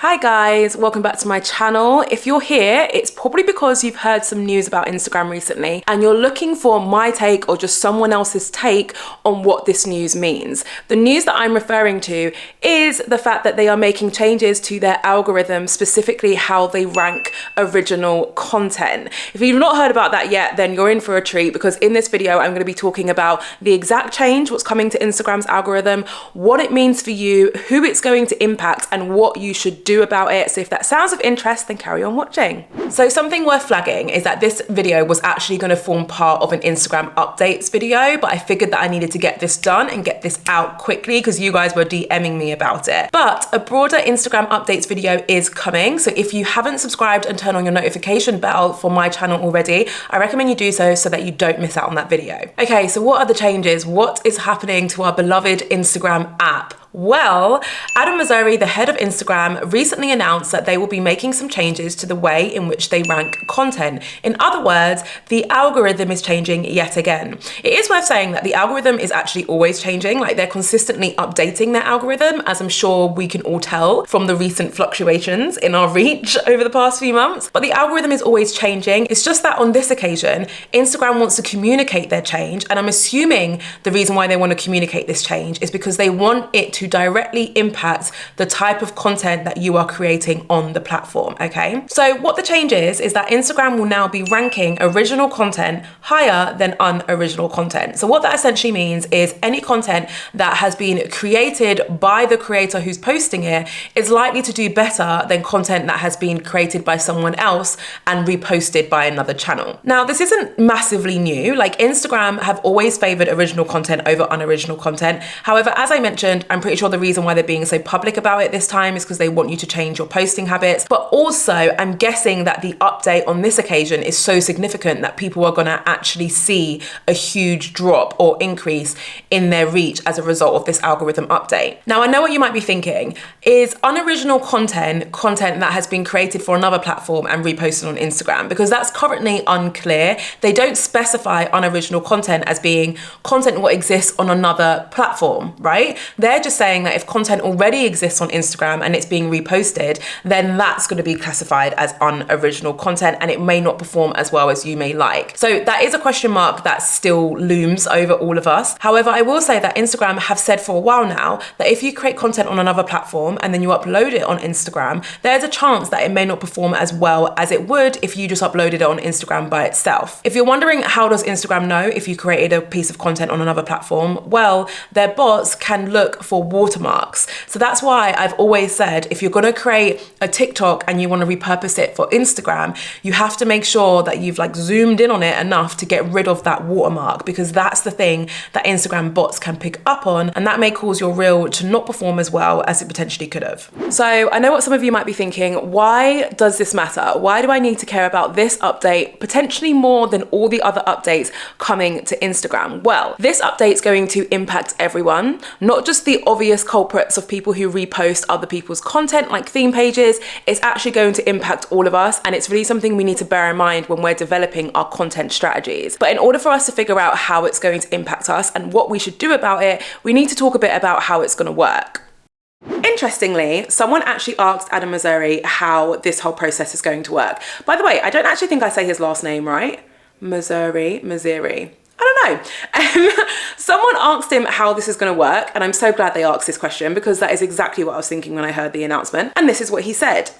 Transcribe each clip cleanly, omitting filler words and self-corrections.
Hi guys, welcome back to my channel. If you're here, it's probably because you've heard some news about Instagram recently and you're looking for my take or just someone else's take on what this news means. The news that I'm referring to is the fact that they are making changes to their algorithm, specifically how they rank original content. If you've not heard about that yet, then you're in for a treat, because in this video, I'm going to be talking about the exact change, what's coming to Instagram's algorithm, what it means for you, who it's going to impact, and what you should do about it. So if that sounds of interest, then carry on watching. So something worth flagging is that this video was actually going to form part of an Instagram updates video, but I figured that I needed to get this done and get this out quickly because you guys were DMing me about it. But a broader Instagram updates video is coming. So if you haven't subscribed and turned on your notification bell for my channel already, I recommend you do so that you don't miss out on that video. Okay, so what are the changes? What is happening to our beloved Instagram app? Well, Adam Mosseri, the head of Instagram, recently announced that they will be making some changes to the way in which they rank content. In other words, the algorithm is changing yet again. It is worth saying that the algorithm is actually always changing, like they're consistently updating their algorithm, as I'm sure we can all tell from the recent fluctuations in our reach over the past few months. But the algorithm is always changing. It's just that on this occasion, Instagram wants to communicate their change, and I'm assuming the reason why they want to communicate this change is because they want it to directly impact the type of content that you are creating on the platform, okay? So what the change is that Instagram will now be ranking original content higher than unoriginal content. So what that essentially means is any content that has been created by the creator who's posting it is likely to do better than content that has been created by someone else and reposted by another channel. Now, this isn't massively new. Like, Instagram have always favored original content over unoriginal content. However, as I mentioned, I'm pretty sure the reason why they're being so public about it this time is because they want you to change your posting habits. But also, I'm guessing that the update on this occasion is so significant that people are going to actually see a huge drop or increase in their reach as a result of this algorithm update. Now, I know what you might be thinking. Is unoriginal content that has been created for another platform and reposted on Instagram? Because that's currently unclear. They don't specify unoriginal content as being content what exists on another platform, right? They're just saying that if content already exists on Instagram and it's being reposted, then that's going to be classified as unoriginal content and it may not perform as well as you may like. So that is a question mark that still looms over all of us. However, I will say that Instagram have said for a while now that if you create content on another platform and then you upload it on Instagram, there's a chance that it may not perform as well as it would if you just uploaded it on Instagram by itself. If you're wondering how does Instagram know if you created a piece of content on another platform, well, their bots can look for watermarks. So that's why I've always said, if you're going to create a TikTok and you want to repurpose it for Instagram, you have to make sure that you've like zoomed in on it enough to get rid of that watermark, because that's the thing that Instagram bots can pick up on, and that may cause your reel to not perform as well as it potentially could have. So I know what some of you might be thinking, why does this matter? Why do I need to care about this update potentially more than all the other updates coming to Instagram? Well, this update's going to impact everyone, not just the obvious culprits of people who repost other people's content like theme pages. It's actually going to impact all of us, and it's really something we need to bear in mind when we're developing our content strategies. But in order for us to figure out how it's going to impact us and what we should do about it, we need to talk a bit about how it's going to work. Interestingly, someone actually asked Adam Mosseri how this whole process is going to work. By the way, I don't actually think I say his last name right. Mosseri. I don't know. Someone asked him how this is going to work, and I'm so glad they asked this question because that is exactly what I was thinking when I heard the announcement. And this is what he said.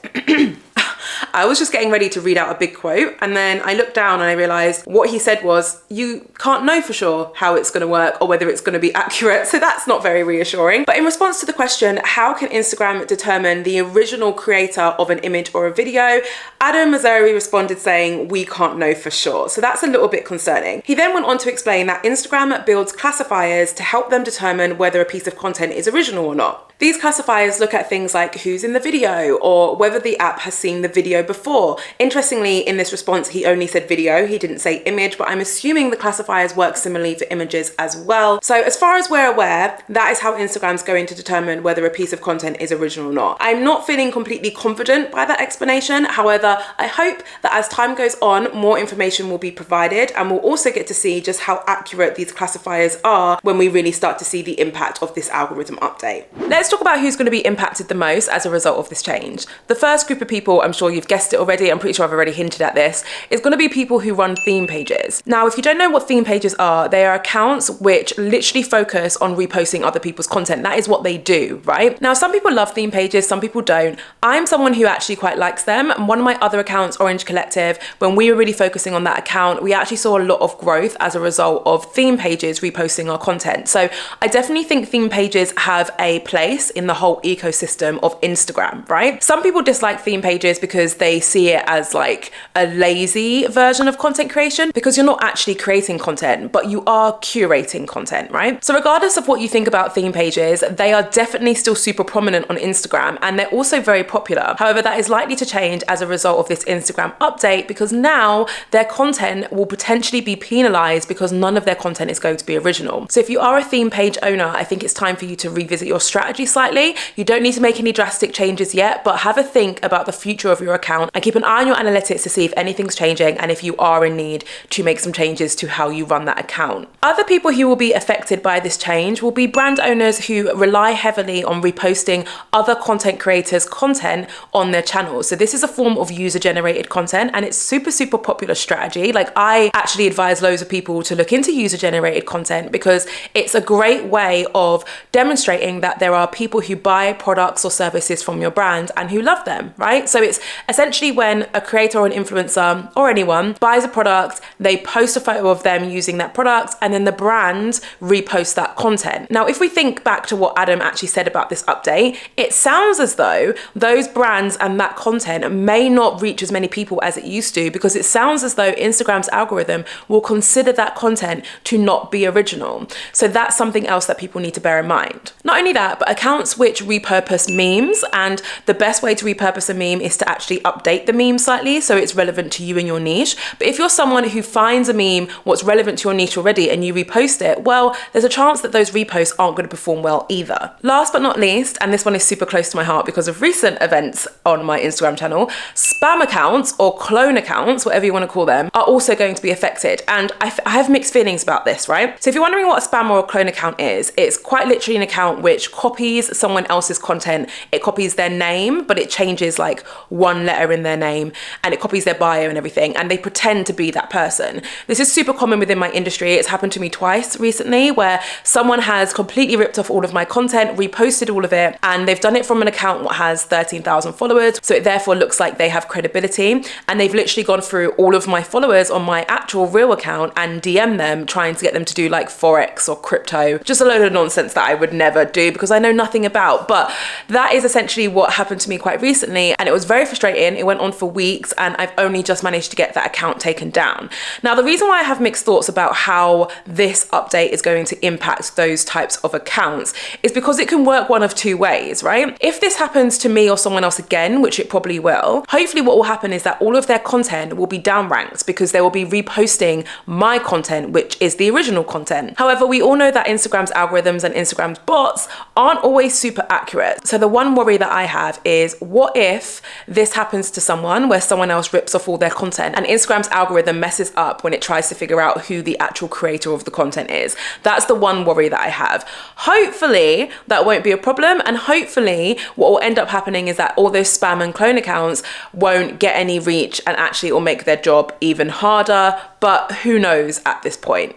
I was just getting ready to read out a big quote, and then I looked down and I realized what he said was, you can't know for sure how it's going to work or whether it's going to be accurate, so that's not very reassuring. But in response to the question, how can Instagram determine the original creator of an image or a video, Adam Mosseri responded saying, we can't know for sure. So that's a little bit concerning. He then went on to explain that Instagram builds classifiers to help them determine whether a piece of content is original or not. These classifiers look at things like who's in the video or whether the app has seen the video before. Interestingly, in this response, he only said video, he didn't say image, but I'm assuming the classifiers work similarly for images as well. So as far as we're aware, that is how Instagram's going to determine whether a piece of content is original or not. I'm not feeling completely confident by that explanation. However, I hope that as time goes on, more information will be provided, and we'll also get to see just how accurate these classifiers are when we really start to see the impact of this algorithm update. Let's let's talk about who's going to be impacted the most as a result of this change. The first group of people, I'm sure you've guessed it already, I'm pretty sure I've already hinted at this, is going to be people who run theme pages. Now, if you don't know what theme pages are, they are accounts which literally focus on reposting other people's content. That is what they do, right? Now, some people love theme pages, some people don't. I'm someone who actually quite likes them. And one of my other accounts, Orange Collective, when we were really focusing on that account, we actually saw a lot of growth as a result of theme pages reposting our content. So I definitely think theme pages have a place in the whole ecosystem of Instagram, right? Some people dislike theme pages because they see it as like a lazy version of content creation, because you're not actually creating content, but you are curating content, right? So regardless of what you think about theme pages, they are definitely still super prominent on Instagram, and they're also very popular. However, that is likely to change as a result of this Instagram update, because now their content will potentially be penalized because none of their content is going to be original. So if you are a theme page owner, I think it's time for you to revisit your strategy slightly. You don't need to make any drastic changes yet, but have a think about the future of your account and keep an eye on your analytics to see if anything's changing and if you are in need to make some changes to how you run that account. Other people who will be affected by this change will be brand owners who rely heavily on reposting other content creators' content on their channels. So this is a form of user-generated content, and it's super popular strategy. Like, I actually advise loads of people to look into user-generated content because it's a great way of demonstrating that there are people who buy products or services from your brand and who love them, right? So it's essentially when a creator or an influencer or anyone buys a product, they post a photo of them using that product, and then the brand reposts that content. Now, if we think back to what Adam actually said about this update, it sounds as though those brands and that content may not reach as many people as it used to, because it sounds as though Instagram's algorithm will consider that content to not be original. So that's something else that people need to bear in mind. Not only that, but accounts which repurpose memes, and the best way to repurpose a meme is to actually update the meme slightly so it's relevant to you and your niche. But if you're someone who finds a meme what's relevant to your niche already and you repost it, well, there's a chance that those reposts aren't going to perform well either. Last but not least, and this one is super close to my heart because of recent events on my Instagram channel, spam accounts or clone accounts, whatever you want to call them, are also going to be affected. And I have mixed feelings about this, right? So if you're wondering what a spam or a clone account is, it's quite literally an account which copies someone else's content. It copies their name, but it changes like one letter in their name, and it copies their bio and everything, and they pretend to be that person. This is super common within my industry. It's happened to me twice recently where someone has completely ripped off all of my content, reposted all of it, and they've done it from an account that has 13,000 followers. So it therefore looks like they have credibility, and they've literally gone through all of my followers on my actual real account and DM them, trying to get them to do like Forex or crypto, just a load of nonsense that I would never do because I know nothing about. But that is essentially what happened to me quite recently, and it was very frustrating. It went on for weeks, and I've only just managed to get that account taken down. Now, the reason why I have mixed thoughts about how this update is going to impact those types of accounts is because it can work one of two ways, right? If this happens to me or someone else again, which it probably will, hopefully what will happen is that all of their content will be downranked because they will be reposting my content, which is the original content. However, we all know that Instagram's algorithms and Instagram's bots aren't always super accurate. So the one worry that I have is, what if this happens to someone where someone else rips off all their content and Instagram's algorithm messes up when it tries to figure out who the actual creator of the content is? That's the one worry that I have. Hopefully that won't be a problem, and hopefully what will end up happening is that all those spam and clone accounts won't get any reach, and actually it will make their job even harder. But who knows at this point?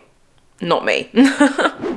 Not me.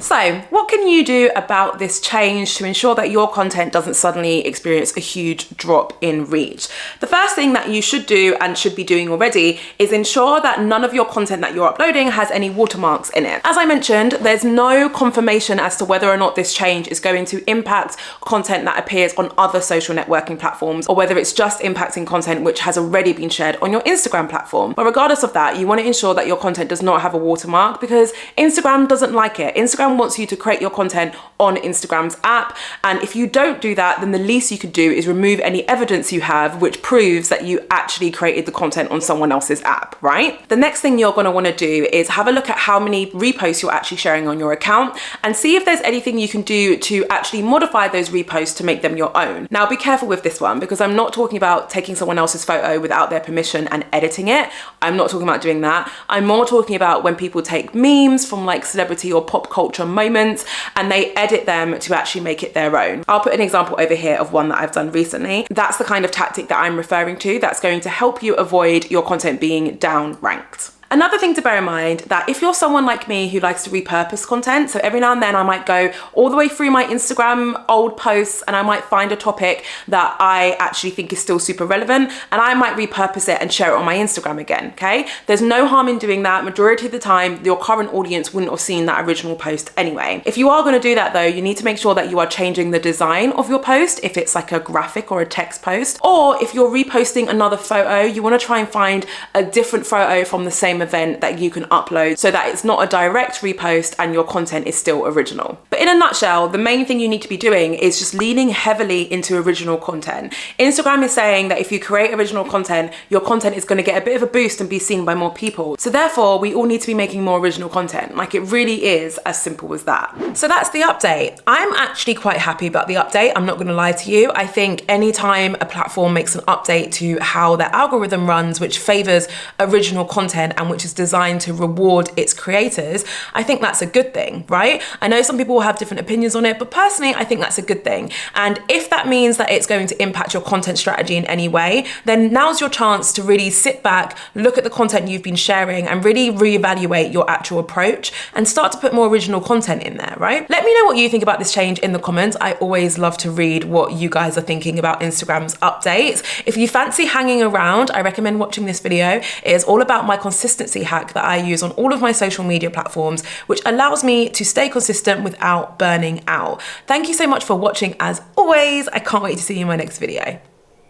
So what can you do about this change to ensure that your content doesn't suddenly experience a huge drop in reach? The first thing that you should do, and should be doing already, is ensure that none of your content that you're uploading has any watermarks in it. As I mentioned, there's no confirmation as to whether or not this change is going to impact content that appears on other social networking platforms, or whether it's just impacting content which has already been shared on your Instagram platform. But regardless of that, you want to ensure that your content does not have a watermark, because Instagram doesn't like it. Instagram wants you to create your content on Instagram's app, and if you don't do that, then the least you could do is remove any evidence you have which proves that you actually created the content on someone else's app, right? The next thing you're going to want to do is have a look at how many reposts you're actually sharing on your account, and see if there's anything you can do to actually modify those reposts to make them your own. Now, be careful with this one, because I'm not talking about taking someone else's photo without their permission and editing it. I'm not talking about doing that. I'm more talking about when people take memes from from like celebrity or pop culture moments and they edit them to actually make it their own. I'll put an example over here of one that I've done recently. That's the kind of tactic that I'm referring to that's going to help you avoid your content being down ranked. Another thing to bear in mind, that if you're someone like me who likes to repurpose content, so every now and then I might go all the way through my Instagram old posts and I might find a topic that I actually think is still super relevant and I might repurpose it and share it on my Instagram again, okay? There's no harm in doing that. Majority of the time, your current audience wouldn't have seen that original post anyway. If you are gonna do that though, you need to make sure that you are changing the design of your post, if it's like a graphic or a text post, or if you're reposting another photo, you wanna try and find a different photo from the same event that you can upload so that it's not a direct repost and your content is still original. But in a nutshell, the main thing you need to be doing is just leaning heavily into original content. Instagram is saying that if you create original content, your content is going to get a bit of a boost and be seen by more people. So therefore, we all need to be making more original content. Like, it really is as simple as that. So that's the update. I'm actually quite happy about the update. I'm not going to lie to you. I think anytime a platform makes an update to how their algorithm runs, which favors original content and which is designed to reward its creators, I think that's a good thing, right? I know some people will have different opinions on it, but personally, I think that's a good thing. And if that means that it's going to impact your content strategy in any way, then now's your chance to really sit back, look at the content you've been sharing and really reevaluate your actual approach and start to put more original content in there, right? Let me know what you think about this change in the comments. I always love to read what you guys are thinking about Instagram's updates. If you fancy hanging around, I recommend watching this video. It is all about my consistency hack that I use on all of my social media platforms, which allows me to stay consistent without burning out. Thank you so much for watching as always. I can't wait to see you in my next video.